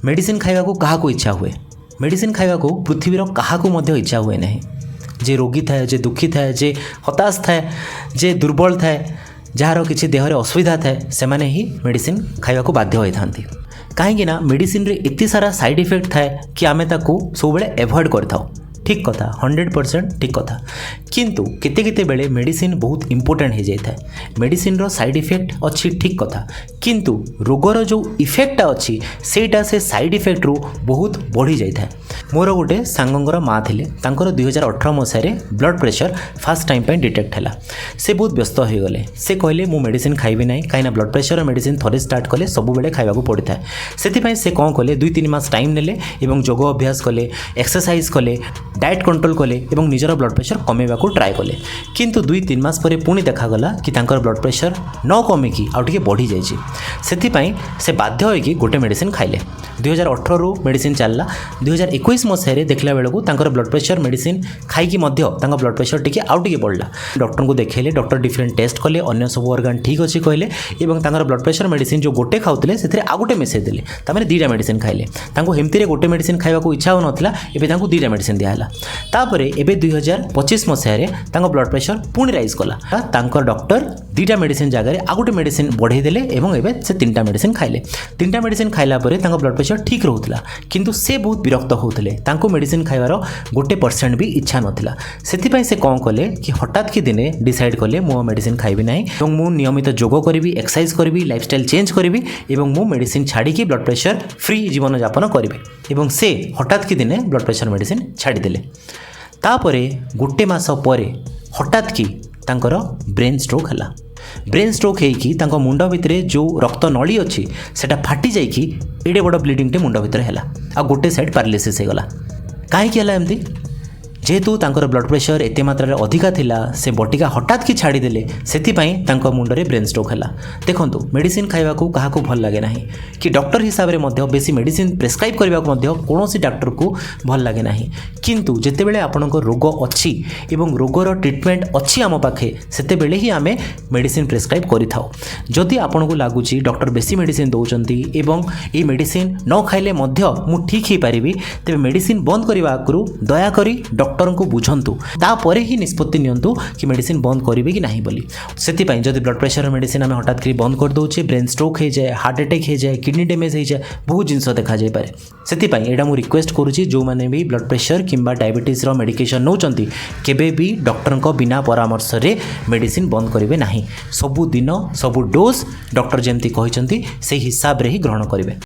Medicine खाइबा को कहा को इच्छा हुए मेडिसिन खाइबा को पृथ्वीर कहा को मध्य इच्छा हुए नहीं। जे रोगी थाए, जे दुखी थाए, जे हताश थाए, जे दुर्बल थाए, जार किसी देहर असुविधा थाए, से माने ही मेडिसिन खाइबा को बाध्य होई थांती। कहीं मेडिसिन रे इतनी सारा साइड इफेक्ट थाए कि आमे ताकू सब बेले एवॉइड करथाउ। ठीक कथा, 100% ठीक कथा। किंतु केते केते बेले मेडिसिन बहुत इंपोर्टेंट हो जाए। मेडिसिन रो साइड इफेक्ट अच्छी, ठीक कथा, किंतु रोगर जो इफेक्टा अच्छी सेटा से साइड इफेक्ट रू बहुत बढ़ी जाए। मोर गोटे सांगर माँ थे, 2018 मसीह ब्लड प्रेशर फास्ट टाइम पे डिटेक्ट है। से बहुत व्यस्त हो गले। से कहले मु मेडिसिन खाइबी ना, कहीं ब्लड प्रेशर मेडिसिन थोड़े स्टार्ट कले सब बेले खाइबा पड़ी था। से से कौन कले 2-3 मास टाइम नेले एवं योग अभ्यास कले, एक्सरसाइज कले, डाएट कंट्रोल कले एवं निजर ब्लड प्रेशर कमेवा को ट्राए कले। किंतु 2-3 मास पर पुणी देखागला कि तांकर ब्लड प्रेशर न कमिकी आउ टिके बढ़ी जाइए। से बाध्य होइकी गोटे मेडिसिन खाइले। 2018 रु मेडिसिन चलला। 2021 मसीह देखला बेलू तांकर ब्लड प्रेशर मेडिसिन खाइकी मध्य तांकर ब्लड प्रेशर टिके आउ टिके बढ़ला। डॉक्टर को देखेले, डॉक्टर डिफरेंट टेस्ट कले, अन्य सब ऑर्गन ठीक अच्छी कहले एवं तांकर ब्लड प्रेशर मेडिसिन जो गोटे खाउतले से आउ गोटे मिसई देले। तामें 2टा मेडिसिन खाइले। तांको हेमती गोटे मेडिसिन खाइबा को इच्छा हो नथिला, एबे तांको 2टा मेडिसिन दियाला। तापरे एबे 2025 मसीह तांको ब्लड प्रेशर पुणी राइज कला। तांकर डॉक्टर 2टा मेडिसिन जगह आउ गोटे मेडिसिन बढ़ाई देले एवं एबे से 3टा मेडिसिन खाइले। 3टा मेडिसिन खाइला परे तांको ब्लड प्रेशर ठीक रहउतला, किंतु से बहुत विरक्त होउतले। तांको मेडिसिन खाइबार 1% भी इच्छा नथिला। सेथिपई से कौन कले कि हठात कि दिने डिसाइड कले मु मेडिसिन खाइबी नाही एवं मु नियमित योग करिवि, एक्सरसाइज करिवि, लाइफस्टाइल चेंज करिवि एवं मु मेडिसिन छाड़ी कि ब्लड प्रेशर फ्री जीवन यापन करिवि। एवं से हठात कि दिने ब्लड प्रेशर मेडिसिन छाड़ी देले। तापरे गोटे मास परे हठात कि तांकर ब्रेन स्ट्रोक है। ब्रेन स्ट्रोक होइकी तांको मुंड भितरे जो रक्त नली अच्छी सेटा फाटी जाइकी एडे बड़ ब्लीडिंग टे मुंड भितरे हैला आ गोटे साइड पैरालिसिस हो गला। काहेकि हैला एमती? जेहेतु तांकर ब्लड प्रेशर एते मात्रा अधिका थिला, से बटिका हठात कि छाड़ी देले, सेथिपई तांको मुंडरे ब्रेन स्ट्रोक हैला। देखंतु मेडिसिन खाइबा को काहा को भल लागे नाही कि डॉक्टर हिसाब रे मध्य बेसी मेडिसिन प्रेस्क्राइब करबा को मध्य कोनोसी डॉक्टर को भल लागे नाही। किंतु जेते बेले आपनको रोग अच्छी एवं रोगर ट्रीटमेंट अच्छी आम पाखे सेते बेले ही आमे मेडिसिन प्रेस्क्राइब करि थाउ। जदि आपनको लागुची डॉक्टर बेसी मेडिसिन दउचंती एवं ए मेडिसिन न खाइले मध्य मु ठीक ही पारिबी, तेबे मेडिसिन बंद करबा आगरु दया करी डॉक्टर को बुझंतु, तापर ही निष्पत्ति नियंतु कि मेडिसिन बंद करेंगे कि नहीं बोली। सेथिपई जदि ब्लड प्रेशर मेडिसिन आम हठात कर बंद कर दौचे, ब्रेन स्ट्रोक हो जाए, हार्ट अटैक हो जाए, किडनी डैमेज हो जाए, बहुत जिनस देखा जाए पारे। सेथिपई एटा मु रिक्वेस्ट करूची जो माने भी ब्लड प्रेशर किंबा डायबिटीज रो मेडिकेशन नौचंती केबे भी डॉक्टर को बिना परामर्श रे मेडिसिन बंद करेंगे नहीं। सबु दिन सबु डोज डॉक्टर जेमती कहिसंती से हिसाब रे ही ग्रहण करेंगे।